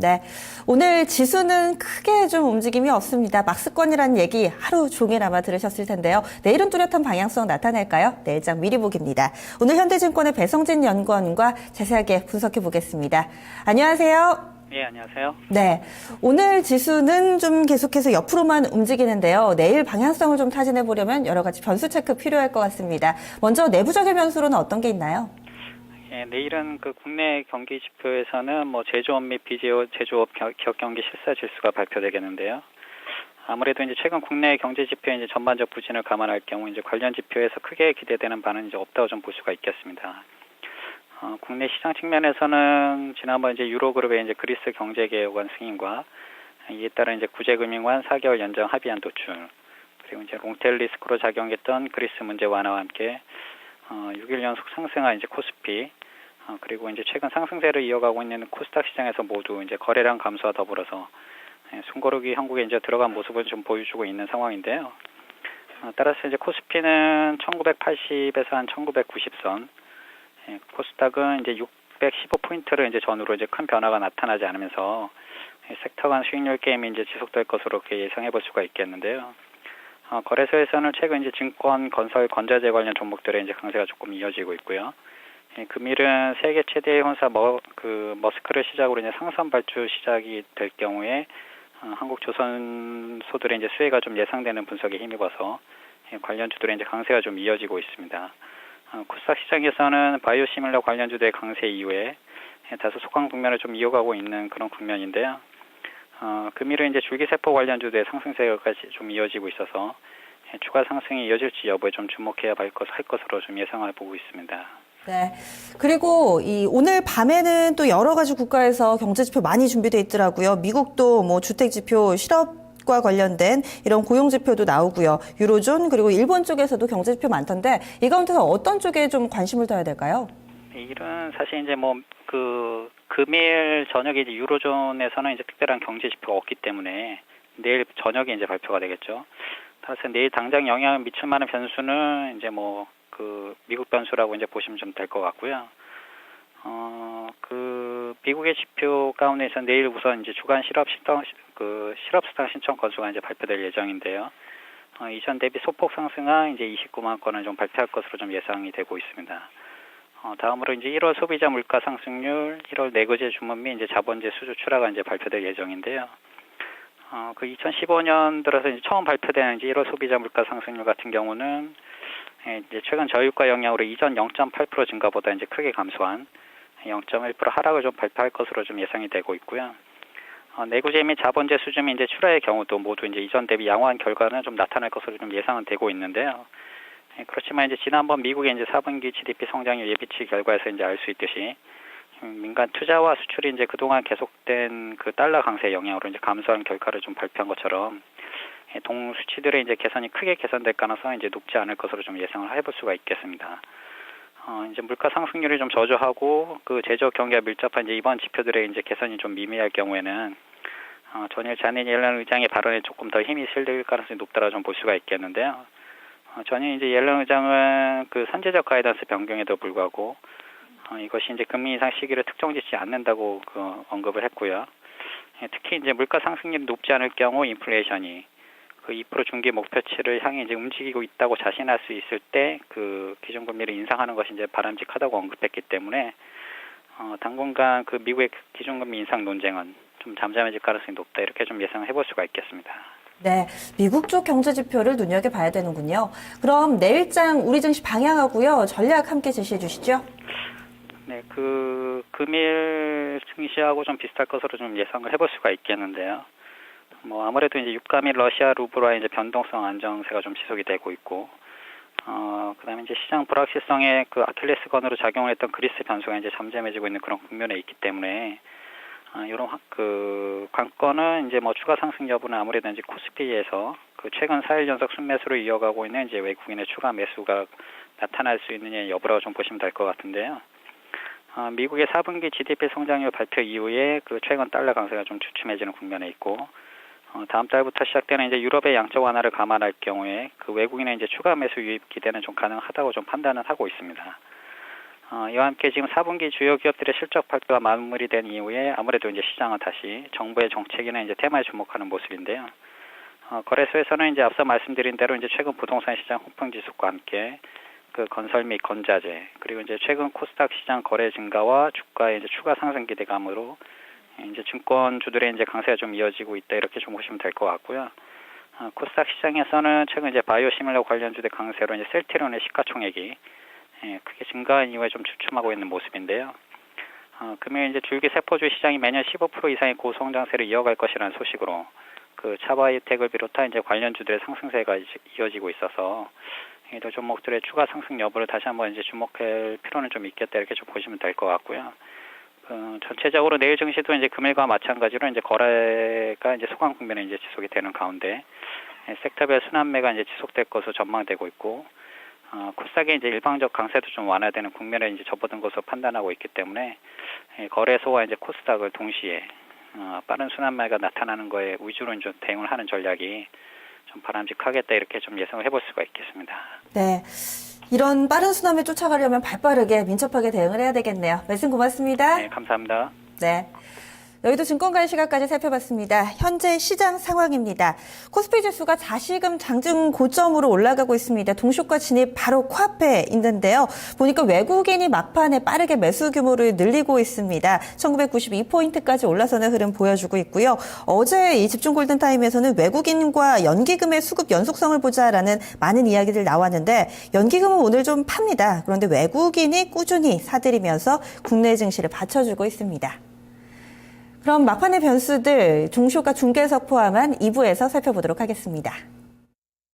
네, 오늘 지수는 크게 좀 움직임이 없습니다. 막스권이라는 얘기 하루 종일 아마 들으셨을 텐데요. 내일은 뚜렷한 방향성 나타낼까요? 내일장 미리 보기입니다. 오늘 현대증권의 배성진 연구원과 자세하게 분석해 보겠습니다. 안녕하세요. 예, 안녕하세요. 네, 오늘 지수는 좀 계속해서 옆으로만 움직이는데요. 내일 방향성을 좀 타진해 보려면 여러 가지 변수 체크 필요할 것 같습니다. 먼저 내부적인 변수로는 어떤 게 있나요? 예, 내일은 그 국내 경기 지표에서는 뭐 제조업 및 제조업 기업 경기 실사 지수가 발표되겠는데요. 아무래도 이제 최근 국내 경제 지표의 이제 전반적 부진을 감안할 경우 이제 관련 지표에서 크게 기대되는 바는 이제 없다고 좀 볼 수가 있겠습니다. 국내 시장 측면에서는 지난번 이제 유로그룹의 이제 그리스 경제개혁안 승인과 이에 따른 이제 구제금융안 4개월 연장 합의안 도출, 그리고 이제 롱테일 리스크로 작용했던 그리스 문제 완화와 함께 6일 연속 상승한 이제 코스피, 그리고 이제 최근 상승세를 이어가고 있는 코스닥 시장에서 모두 이제 거래량 감소와 더불어서 숨고르기 형국에 이제 들어간 모습을 좀 보여주고 있는 상황인데요. 따라서 이제 코스피는 1980에서 한 1990선, 코스닥은 이제 615포인트를 이제 전후로 이제 큰 변화가 나타나지 않으면서 섹터 간 수익률 게임이 이제 지속될 것으로 이렇게 예상해 볼 수가 있겠는데요. 거래소에서는 최근 이제 증권, 건설, 건자재 관련 종목들의 이제 강세가 조금 이어지고 있고요. 금일은 세계 최대의 혼사 머스크를 시작으로 이제 상선 발주 시작이 될 경우에 한국 조선소들의 이제 수혜가 좀 예상되는 분석에 힘입어서 관련주들의 이제 강세가 좀 이어지고 있습니다. 코스닥 시장에서는 바이오시밀러 관련주들의 강세 이후에 다소 소강 국면을 좀 이어가고 있는 그런 국면인데요. 금일은 이제 줄기세포 관련주들의 상승세가 좀 이어지고 있어서 추가 상승이 이어질지 여부에 좀 주목해야 할 것으로 좀 예상을 보고 있습니다. 네. 그리고 오늘 밤에는 또 여러 가지 국가에서 경제 지표 많이 준비되어 있더라고요. 미국도 뭐 주택 지표, 실업과 관련된 이런 고용 지표도 나오고요. 유로존 그리고 일본 쪽에서도 경제 지표 많던데 이 가운데서 어떤 쪽에 좀 관심을 둬야 될까요? 이런 사실 이제 뭐 금일 저녁에 이제 유로존에서는 이제 특별한 경제 지표가 없기 때문에 내일 저녁에 이제 발표가 되겠죠. 따라서 내일 당장 영향을 미칠 만한 변수는 이제 미국 변수라고 이제 보시면 좀 될 것 같고요. 미국의 지표 가운데서 내일 우선 이제 주간 실업수당 신청 건수가 이제 발표될 예정인데요. 이전 대비 소폭 상승한 이제 29만 건을 좀 발표할 것으로 좀 예상이 되고 있습니다. 다음으로 이제 1월 소비자 물가 상승률, 1월 내구재 주문 및 이제 자본재 수주 출하가 이제 발표될 예정인데요. 2015년 들어서 이제 처음 발표되는 이제 1월 소비자 물가 상승률 같은 경우는 이제 최근 저유가 영향으로 이전 0.8% 증가보다 이제 크게 감소한 0.1% 하락을 좀 발표할 것으로 좀 예상이 되고 있고요. 내구재 및 자본재 수주 및 이제 출하의 경우도 모두 이제 이전 대비 양호한 결과는 좀 나타날 것으로 좀 예상은 되고 있는데요. 그렇지만 이제 지난번 미국의 이제 4분기 GDP 성장률 예비치 결과에서 이제 알 수 있듯이 민간 투자와 수출이 이제 그동안 계속된 그 달러 강세 영향으로 이제 감소한 결과를 좀 발표한 것처럼 동 수치들의 이제 개선이 크게 개선될 가능성은 이제 높지 않을 것으로 좀 예상을 해볼 수가 있겠습니다. 이제 물가 상승률이 좀 저조하고 그 제조업 경기와 밀접한 이제 이번 지표들의 이제 개선이 좀 미미할 경우에는 전일 자넷 옐런 의장의 발언에 조금 더 힘이 실릴 가능성이 높다고 좀 볼 수가 있겠는데요. 전일 이제 옐런 의장은 그 선제적 가이던스 변경에도 불구하고 이것이 이제 금리 인상 시기를 특정짓지 않는다고 언급을 했고요. 특히 이제 물가 상승률이 높지 않을 경우 인플레이션이 그 2% 중기 목표치를 향해 이제 움직이고 있다고 자신할 수 있을 때 그 기준금리를 인상하는 것이 이제 바람직하다고 언급했기 때문에 당분간 그 미국의 기준금리 인상 논쟁은 좀 잠잠해질 가능성이 높다 이렇게 좀 예상해 볼 수가 있겠습니다. 네, 미국 쪽 경제 지표를 눈여겨봐야 되는군요. 그럼 내일장 우리 증시 방향하고요. 전략 함께 제시해 주시죠. 네, 금일 증시하고 좀 비슷할 것으로 좀 예상을 해볼 수가 있겠는데요. 아무래도 이제 유가 및 러시아 루블화의 이제 변동성 안정세가 좀 지속이 되고 있고, 그다음에 이제 시장 불확실성의 그 아킬레스건으로 작용을 했던 그리스 변수가 이제 잠잠해지고 있는 그런 국면에 있기 때문에, 이런 관건은 이제 추가 상승 여부는 아무래도 이제 코스피에서 그 최근 4일 연속 순매수로 이어가고 있는 이제 외국인의 추가 매수가 나타날 수 있느냐 여부라고 좀 보시면 될 것 같은데요. 미국의 4분기 GDP 성장률 발표 이후에 그 최근 달러 강세가 좀 주춤해지는 국면에 있고, 다음 달부터 시작되는 이제 유럽의 양적 완화를 감안할 경우에 그 외국인의 이제 추가 매수 유입 기대는 좀 가능하다고 좀 판단을 하고 있습니다. 이와 함께 지금 4분기 주요 기업들의 실적 발표가 마무리된 이후에 아무래도 이제 시장은 다시 정부의 정책이나 이제 테마에 주목하는 모습인데요. 거래소에서는 이제 앞서 말씀드린 대로 이제 최근 부동산 시장 호평 지수과 함께 그 건설 및 건자재 그리고 이제 최근 코스닥 시장 거래 증가와 주가의 이제 추가 상승 기대감으로 이제 증권주들의 이제 강세가 좀 이어지고 있다 이렇게 좀 보시면 될 것 같고요. 코스닥 시장에서는 최근 이제 바이오시밀러 관련주들 강세로 이제 셀트리온의 시가총액이 크게 증가한 이후에 좀 주춤하고 있는 모습인데요. 금일 이제 줄기 세포주 시장이 매년 15% 이상의 고성장세를 이어갈 것이라는 소식으로 그 차바이오텍을 비롯한 이제 관련주들의 상승세가 이어지고 있어서 이런 종목들의 추가 상승 여부를 다시 한번 이제 주목할 필요는 좀 있겠다 이렇게 좀 보시면 될 것 같고요. 전체적으로 내일 증시도 이제 금일과 마찬가지로 이제 거래가 이제 소강 국면에 이제 지속이 되는 가운데 섹터별 순환매가 이제 지속될 것으로 전망되고 있고 코스닥의 이제 일방적 강세도 좀 완화되는 국면에 이제 접어든 것으로 판단하고 있기 때문에 거래소와 이제 코스닥을 동시에 빠른 순환매가 나타나는 거에 위주로 좀 대응을 하는 전략이 좀 바람직하겠다 이렇게 좀 예상을 해볼 수가 있겠습니다. 네. 이런 빠른 순환을 쫓아가려면 발빠르게 민첩하게 대응을 해야 되겠네요. 말씀 고맙습니다. 네, 감사합니다. 네. 여의도 증권가의 시각까지 살펴봤습니다. 현재 시장 상황입니다. 코스피 지수가 다시금 장중 고점으로 올라가고 있습니다. 동시효과 진입 바로 코앞에 있는데요. 보니까 외국인이 막판에 빠르게 매수 규모를 늘리고 있습니다. 1992포인트까지 올라서는 흐름 보여주고 있고요. 어제 이 집중 골든타임에서는 외국인과 연기금의 수급 연속성을 보자라는 많은 이야기들 나왔는데 연기금은 오늘 좀 팝니다. 그런데 외국인이 꾸준히 사들이면서 국내 증시를 받쳐주고 있습니다. 그럼 막판의 변수들, 종시효과 중개석 포함한 2부에서 살펴보도록 하겠습니다.